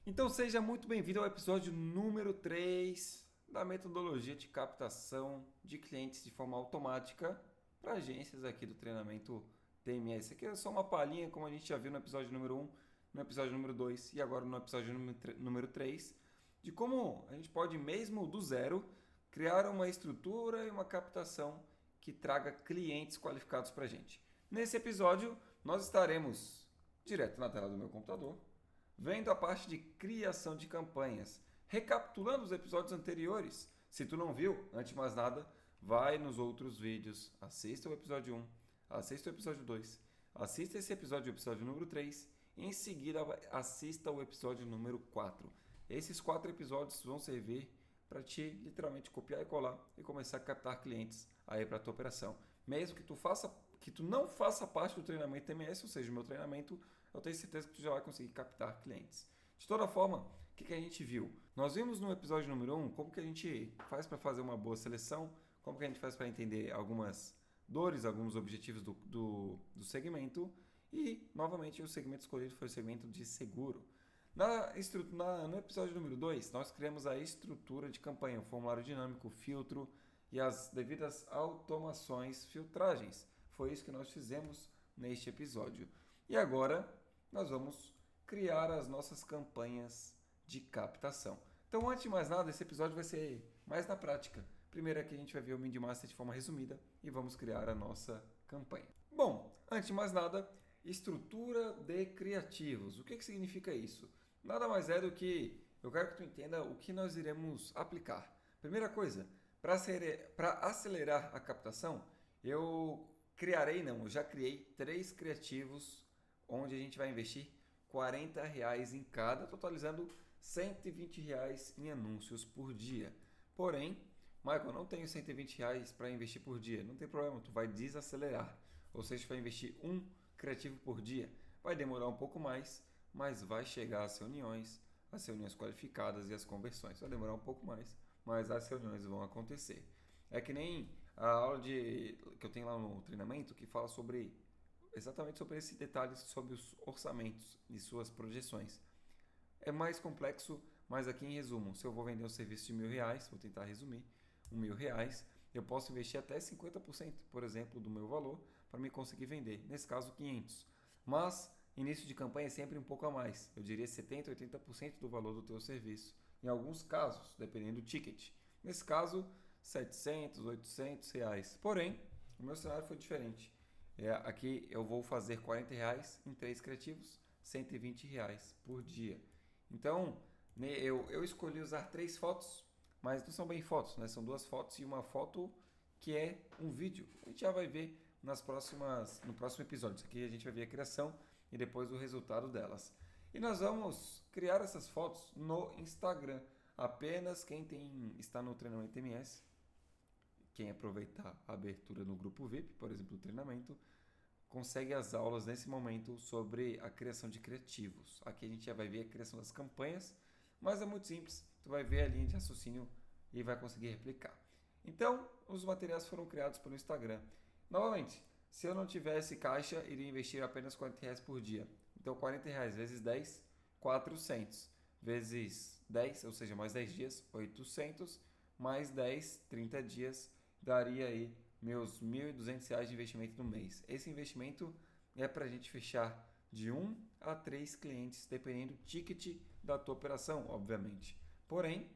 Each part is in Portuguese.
Então seja muito bem-vindo ao episódio número 3 da metodologia de captação de clientes de forma automática para agências aqui do treinamento TMS. Aqui é só uma palhinha, como a gente já viu no episódio número 1, no episódio número 2 e agora no episódio número 3, de como a gente pode, mesmo do zero, criar uma estrutura e uma captação que traga clientes qualificados para a gente. Nesse episódio, nós estaremos direto na tela do meu computador, vendo a parte de criação de campanhas, recapitulando os episódios anteriores. Se tu não viu, antes de mais nada, vai nos outros vídeos, assista o episódio 1, assista o episódio 2, assista esse episódio, o episódio número 3, e em seguida assista o episódio número 4. Esses 4 episódios vão servir para te literalmente copiar e colar e começar a captar clientes aí para a tua operação. Mesmo que tu não faça parte do treinamento TMS, ou seja, o meu treinamento, eu tenho certeza que tu já vai conseguir captar clientes. De toda forma, o que a gente viu? Nós vimos no episódio número 1 como que a gente faz para fazer uma boa seleção, como que a gente faz para entender algumas dores, alguns objetivos do segmento e, novamente, o segmento escolhido foi o segmento de seguro. No episódio número 2, nós criamos a estrutura de campanha, o formulário dinâmico, o filtro e as devidas automações, filtragens. Foi isso que nós fizemos neste episódio. E agora nós vamos criar as nossas campanhas de captação. Então, antes de mais nada, esse episódio vai ser mais na prática. Primeiro aqui a gente vai ver o Mind Master de forma resumida e vamos criar a nossa campanha. Bom, antes de mais nada, estrutura de criativos. O que significa isso? Nada mais é do que eu quero que tu entenda o que nós iremos aplicar. Primeira coisa, para acelerar a captação, eu já criei 3 criativos onde a gente vai investir R$ 40 em cada, totalizando R$ 120 em anúncios por dia. Porém, Michael, eu não tenho R$ 120 para investir por dia. Não tem problema, tu vai desacelerar. Ou seja, tu vai investir um criativo por dia. Vai demorar um pouco mais, mas vai chegar as reuniões qualificadas e as conversões. Vai demorar um pouco mais, mas as reuniões vão acontecer. É que nem a aula que eu tenho lá no treinamento que fala exatamente sobre esse detalhe, sobre os orçamentos e suas projeções. É mais complexo, mas aqui em resumo, se eu vou vender um serviço de R$ 1.000, vou tentar resumir, R$ 1.000, eu posso investir até 50%, por exemplo, do meu valor para me conseguir vender. Nesse caso, 500. Mas início de campanha é sempre um pouco a mais. Eu diria 70%, 80% do valor do teu serviço. Em alguns casos, dependendo do ticket. Nesse caso, 700, 800 reais. Porém, o meu cenário foi diferente. Aqui eu vou fazer R$ 40 em 3 criativos, R$ 120 por dia. Então, eu escolhi usar 3 fotos, mas não são bem fotos, né? São 2 fotos e uma foto que é um vídeo. A gente já vai ver no próximo episódio. Isso aqui a gente vai ver a criação e depois o resultado delas. E nós vamos criar essas fotos no Instagram. Apenas quem está no treinamento TMS, quem aproveitar a abertura no grupo VIP, por exemplo, do treinamento, consegue as aulas nesse momento sobre a criação de criativos. Aqui a gente já vai ver a criação das campanhas, mas é muito simples. Tu vai ver a linha de raciocínio e vai conseguir replicar. Então, os materiais foram criados pelo Instagram. Novamente, se eu não tivesse caixa, iria investir apenas R$ 40 por dia. Então, R$ 40 vezes 10, 400. Vezes 10, ou seja, mais 10 dias, 800. Mais 10, 30 dias, daria aí meus R$ 1.200 de investimento no mês. Esse investimento é para a gente fechar de 1 a 3 clientes, dependendo do ticket da tua operação, obviamente. Porém,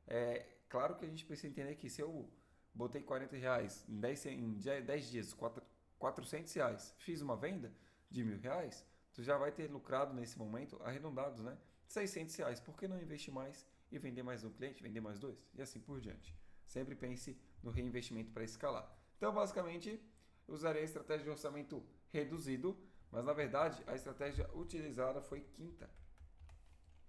é claro que a gente precisa entender que se eu botei R$ 40 em 10 dias, R$ 400, fiz uma venda de R$ 1.000, tu já vai ter lucrado nesse momento, arredondados, né? R$ 600. Por que não investir mais e vender mais um cliente, vender mais 2? E assim por diante. Sempre pense no reinvestimento para escalar. Então, basicamente, usarei a estratégia de orçamento reduzido, mas na verdade a estratégia utilizada foi quinta.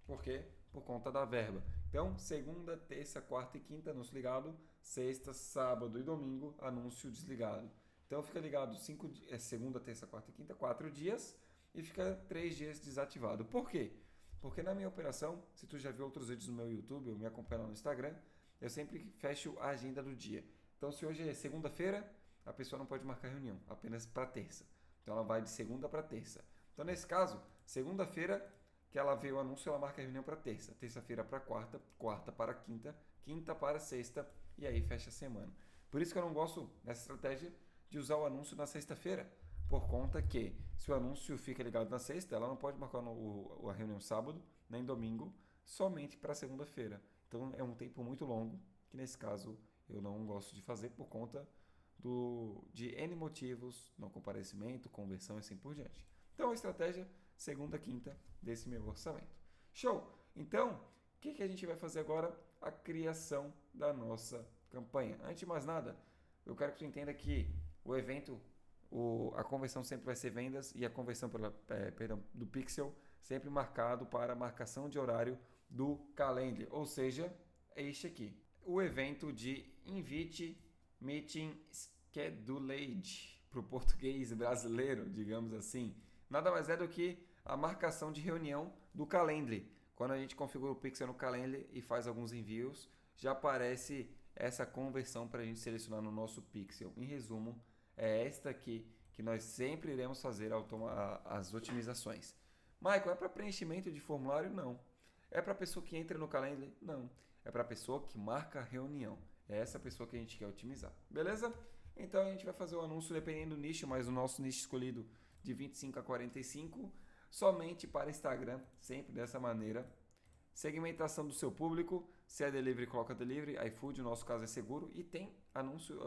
Por quê? Por conta da verba. Então, segunda, terça, quarta e quinta, anúncio ligado. Sexta, sábado e domingo, anúncio desligado. Então, fica ligado segunda, terça, quarta e quinta, 4 dias e fica 3 dias desativado. Por quê? Porque na minha operação, se tu já viu outros vídeos no meu YouTube ou me acompanha lá no Instagram, eu sempre fecho a agenda do dia. Então, se hoje é segunda-feira, a pessoa não pode marcar reunião, apenas para terça. Então, ela vai de segunda para terça. Então, nesse caso, segunda-feira, que ela vê o anúncio, ela marca a reunião para terça, terça-feira para quarta, quarta para quinta, quinta para sexta e aí fecha a semana. Por isso que eu não gosto dessa estratégia de usar o anúncio na sexta-feira, por conta que se o anúncio fica ligado na sexta, ela não pode marcar a reunião sábado nem domingo, somente para segunda-feira. Então é um tempo muito longo, que nesse caso eu não gosto de fazer por conta de N motivos, não comparecimento, conversão e assim por diante. Então a estratégia segunda, quinta desse meu orçamento. Show! Então, o que a gente vai fazer agora? A criação da nossa campanha. Antes de mais nada, eu quero que tu entenda que o evento, a conversão sempre vai ser vendas e a conversão do pixel sempre marcado para a marcação de horário do calendar, ou seja, é este aqui. O evento de Invite Meeting Scheduled, para o português brasileiro, digamos assim. Nada mais é do que a marcação de reunião do calendar. Quando a gente configura o pixel no calendar e faz alguns envios, já aparece essa conversão para a gente selecionar no nosso pixel. Em resumo, é esta aqui que nós sempre iremos fazer as otimizações. Michael, é para preenchimento de formulário? Não. É para a pessoa que entra no calendar? Não. É para a pessoa que marca a reunião. É essa pessoa que a gente quer otimizar. Beleza? Então a gente vai fazer o anúncio dependendo do nicho, mas o nosso nicho escolhido de 25 a 45, somente para Instagram, sempre dessa maneira. Segmentação do seu público, se é delivery, coloca delivery, iFood, no nosso caso é seguro, e tem anúncio,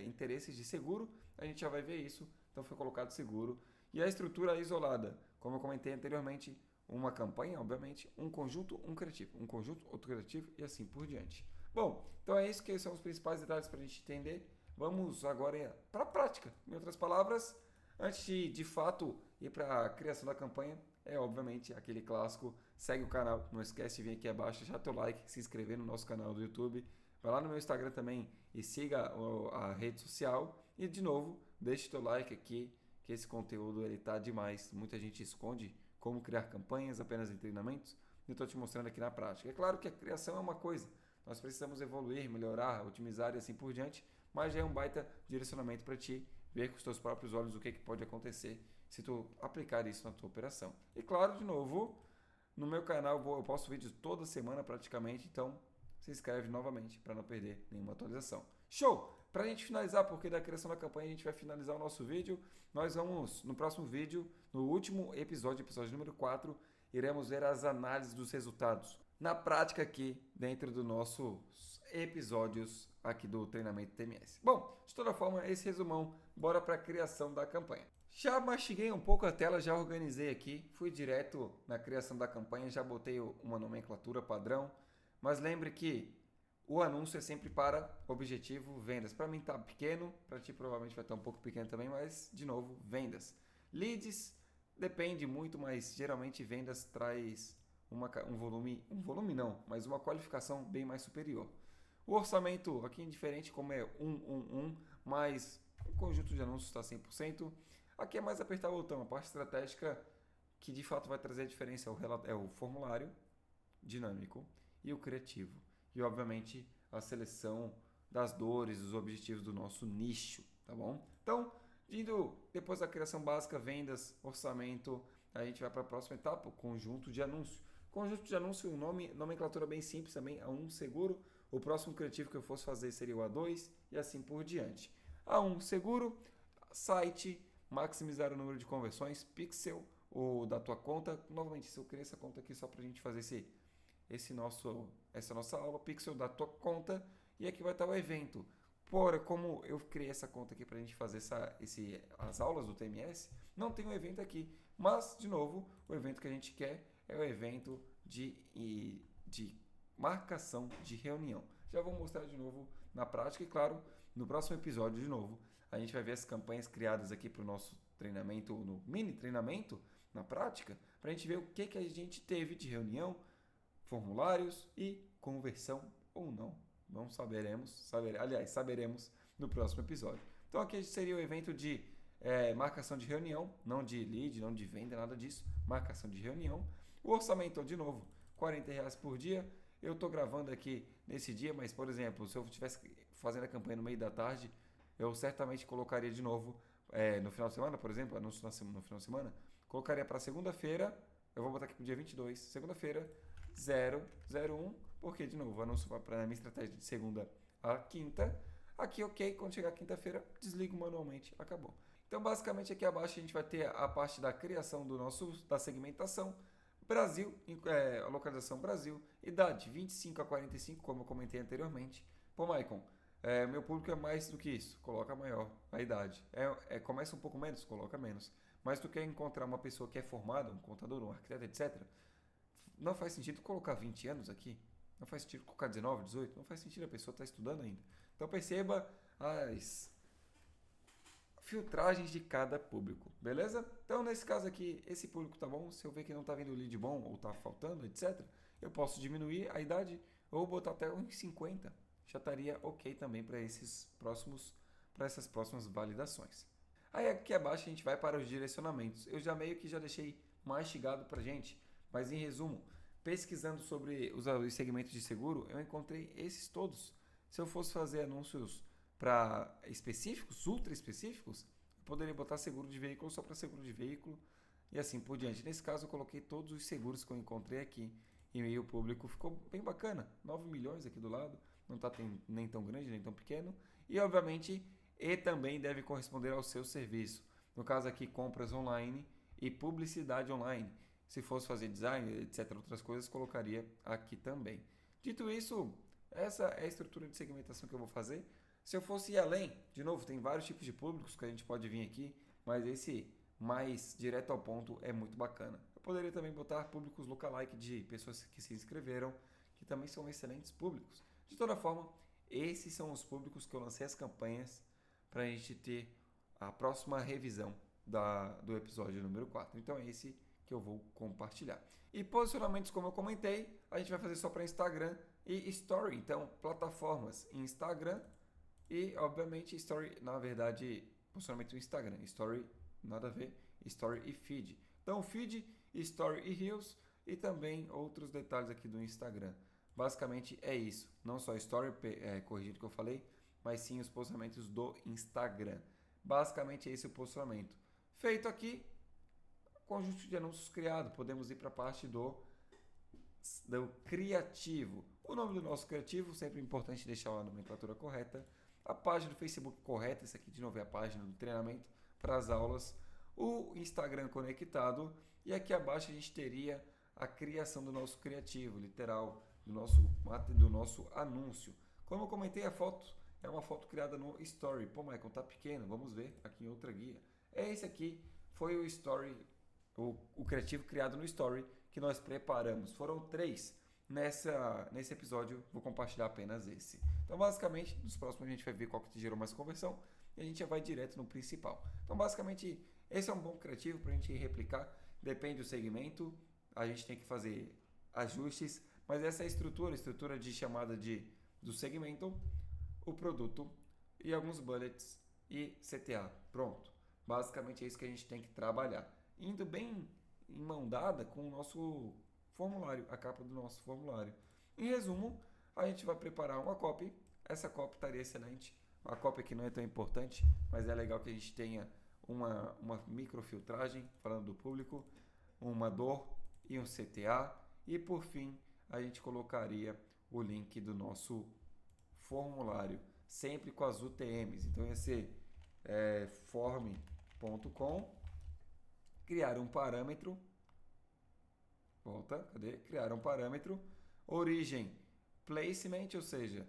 interesses de seguro, a gente já vai ver isso, então foi colocado seguro. E a estrutura isolada, como eu comentei anteriormente, uma campanha, obviamente, um conjunto, um criativo, um conjunto, outro criativo e assim por diante. Bom, então é isso que são os principais detalhes para a gente entender. Vamos agora para a prática. Em outras palavras, antes de fato ir para a criação da campanha, é obviamente aquele clássico, segue o canal, não esquece de vir aqui abaixo, deixar teu like, se inscrever no nosso canal do YouTube, vai lá no meu Instagram também e siga a rede social e de novo, deixe teu like aqui, que esse conteúdo ele tá demais, muita gente esconde como criar campanhas apenas em treinamentos, eu estou te mostrando aqui na prática. É claro que a criação é uma coisa, nós precisamos evoluir, melhorar, otimizar e assim por diante, mas já é um baita direcionamento para ti ver com os teus próprios olhos o que pode acontecer se tu aplicar isso na tua operação. E claro, de novo, no meu canal eu posto vídeos toda semana praticamente, então se inscreve novamente para não perder nenhuma atualização. Show! Para a gente finalizar, porque da criação da campanha a gente vai finalizar o nosso vídeo, nós vamos, no próximo vídeo, no último episódio número 4, iremos ver as análises dos resultados. Na prática aqui, dentro dos nossos episódios aqui do treinamento TMS. Bom, de toda forma, esse resumão, bora para a criação da campanha. Já mastiguei um pouco a tela, já organizei aqui, fui direto na criação da campanha, já botei uma nomenclatura padrão, mas lembre que o anúncio é sempre para objetivo vendas. Para mim tá pequeno, para ti provavelmente vai estar um pouco pequeno também, mas de novo, vendas. Leads depende muito, mas geralmente vendas traz um volume não, mas uma qualificação bem mais superior. O orçamento aqui indiferente, como é 1, mas o conjunto de anúncios está 100%. Aqui é mais apertar o botão, a parte estratégica que de fato vai trazer a diferença é o formulário dinâmico e o criativo. E obviamente a seleção das dores, dos objetivos do nosso nicho, tá bom? Então, indo depois da criação básica, vendas, orçamento, a gente vai para a próxima etapa, o conjunto de anúncio. Conjunto de anúncio, nomenclatura bem simples também, A1 seguro. O próximo criativo que eu fosse fazer seria o A2 e assim por diante. A1 seguro, site, maximizar o número de conversões, pixel ou da tua conta. Novamente, se eu criei essa conta aqui só para a gente fazer essa nossa aula, pixel da tua conta, e aqui vai estar o evento. Como eu criei essa conta aqui para a gente fazer as aulas do TMS, não tem um evento aqui, mas de novo, o evento que a gente quer é o evento de marcação de reunião. Já vou mostrar de novo na prática e claro, no próximo episódio de novo, a gente vai ver as campanhas criadas aqui para o nosso treinamento, no mini treinamento, na prática, para a gente ver o que a gente teve de reunião, formulários e conversão ou não. Saberemos no próximo episódio. Então aqui seria o evento de marcação de reunião, não de lead, não de venda, nada disso, marcação de reunião. O orçamento, de novo, R$40 por dia. Eu estou gravando aqui nesse dia, mas, por exemplo, se eu estivesse fazendo a campanha no meio da tarde, eu certamente colocaria de novo no final de semana, por exemplo, anúncio no final de semana, colocaria para segunda-feira, Eu vou botar aqui pro dia 22, segunda-feira, 001, porque, de novo, o anúncio vai para a minha estratégia de segunda a quinta. Aqui, ok, quando chegar quinta-feira, desligo manualmente, acabou. Então, basicamente, aqui abaixo a gente vai ter a parte da criação da segmentação, Brasil, a localização Brasil, idade 25 a 45, como eu comentei anteriormente. Pô, Maicon, meu público é mais do que isso, coloca maior a idade. Começa um pouco menos, coloca menos. Mas tu quer encontrar uma pessoa que é formada, um contador, um arquiteto, etc., não faz sentido colocar 20 anos aqui. Não faz sentido colocar 19, 18. Não faz sentido, a pessoa está estudando ainda. Então perceba as filtragens de cada público, beleza? Então nesse caso aqui, esse público tá bom. Se eu ver que não tá vindo lead bom ou tá faltando, etc., eu posso diminuir a idade ou botar até uns 50. Já estaria ok também para essas próximas validações. Aí aqui abaixo a gente vai para os direcionamentos. Eu já meio que já deixei mastigado para gente, mas em resumo, pesquisando sobre os segmentos de seguro, eu encontrei esses todos. Se eu fosse fazer anúncios para específicos, ultra específicos, eu poderia botar seguro de veículo só para seguro de veículo e assim por diante. Nesse caso, eu coloquei todos os seguros que eu encontrei aqui e meio público. Ficou bem bacana. 9 milhões aqui do lado, não está nem tão grande nem tão pequeno. E obviamente, também deve corresponder ao seu serviço. No caso aqui, compras online e publicidade online. Se fosse fazer design, etc., outras coisas, colocaria aqui também. Dito isso, essa é a estrutura de segmentação que eu vou fazer. Se eu fosse ir além, de novo, tem vários tipos de públicos que a gente pode vir aqui, mas esse mais direto ao ponto é muito bacana. Eu poderia também botar públicos lookalike de pessoas que se inscreveram, que também são excelentes públicos. De toda forma, esses são os públicos que eu lancei as campanhas para a gente ter a próxima revisão do episódio número 4. Então é esse que eu vou compartilhar. E posicionamentos, como eu comentei, a gente vai fazer só para Instagram e Story. Então, plataformas Instagram e, obviamente, Story, na verdade, posicionamento no Instagram. Story, nada a ver, Story e Feed. Então, Feed, Story e Reels e também outros detalhes aqui do Instagram. Basicamente é isso. Não só Story, corrigindo o que eu falei, mas sim os posicionamentos do Instagram. Basicamente é esse o posicionamento. Feito aqui, conjunto de anúncios criado. Podemos ir para a parte do criativo. O nome do nosso criativo, sempre é importante deixar a nomenclatura correta. A página do Facebook correta, essa aqui de novo é a página do treinamento para as aulas. O Instagram conectado. E aqui abaixo a gente teria a criação do nosso criativo, literal, do nosso anúncio. Como eu comentei, a foto é uma foto criada no Story. Pô, Michael, tá pequeno, vamos ver aqui em outra guia. Esse aqui foi o Story, o criativo criado no Story que nós preparamos. Foram 3 nesse episódio, vou compartilhar apenas esse. Então, basicamente, nos próximos a gente vai ver qual que gerou mais conversão e a gente já vai direto no principal. Então, basicamente, esse é um bom criativo para a gente replicar. Depende do segmento, a gente tem que fazer ajustes, mas essa é a estrutura de chamada do segmento, o produto e alguns bullets e CTA. Pronto. Basicamente é isso que a gente tem que trabalhar. Indo bem em mão dada com o nosso formulário, a capa do nosso formulário. Em resumo, a gente vai preparar uma copy. Essa copy estaria excelente. A copy aqui não é tão importante, mas é legal que a gente tenha uma microfiltragem, falando do público, uma dor e um CTA. E por fim, a gente colocaria o link do nosso formulário, sempre com as UTMs. Então ia ser form.com, criar um parâmetro, criar um parâmetro, origem, placement, ou seja,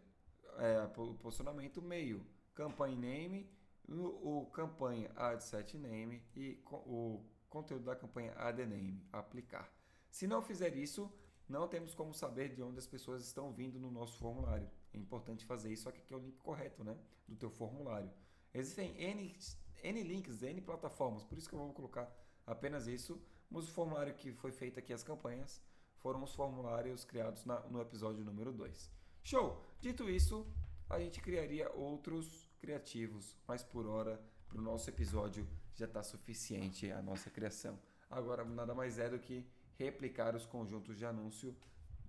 posicionamento, meio, campaign name, o campanha add set name e o conteúdo da campanha add name, aplicar. Se não fizer isso, não temos como saber de onde as pessoas estão vindo no nosso formulário. É importante fazer isso, só que aqui é o link correto, né, do teu formulário. Existem N links, N plataformas, por isso que eu vou colocar apenas isso. Mas o formulário que foi feito aqui, as campanhas, foram os formulários criados no episódio número 2. Show! Dito isso, a gente criaria outros criativos, mas por hora, para o nosso episódio, já está suficiente a nossa criação. Agora, nada mais é do que replicar os conjuntos de anúncio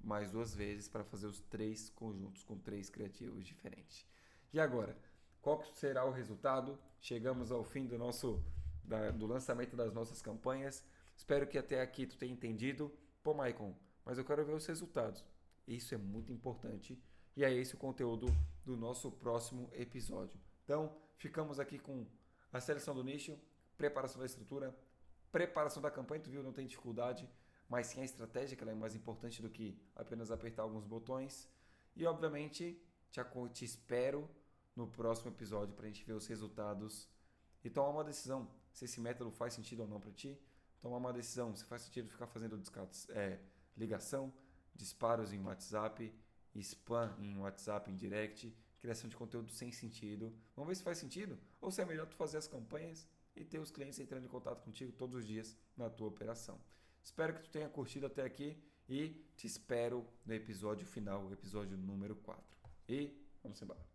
mais 2 vezes para fazer os 3 conjuntos com 3 criativos diferentes. E agora, qual será o resultado? Chegamos ao fim do lançamento das nossas campanhas. Espero que até aqui tu tenha entendido. Pô, Maicon, mas eu quero ver os resultados. Isso é muito importante e é esse o conteúdo do nosso próximo episódio. Então, ficamos aqui com a seleção do nicho, preparação da estrutura, preparação da campanha, tu viu, não tem dificuldade, mas sim a estratégia, que ela é mais importante do que apenas apertar alguns botões. E, obviamente, te espero no próximo episódio para a gente ver os resultados e tomar uma decisão se esse método faz sentido ou não para ti. Tomar uma decisão se faz sentido ficar fazendo ligação, disparos em WhatsApp, spam em WhatsApp, em direct, criação de conteúdo sem sentido. Vamos ver se faz sentido ou se é melhor tu fazer as campanhas e ter os clientes entrando em contato contigo todos os dias na tua operação. Espero que tu tenha curtido até aqui e te espero no episódio final, o episódio número 4. E vamos embora.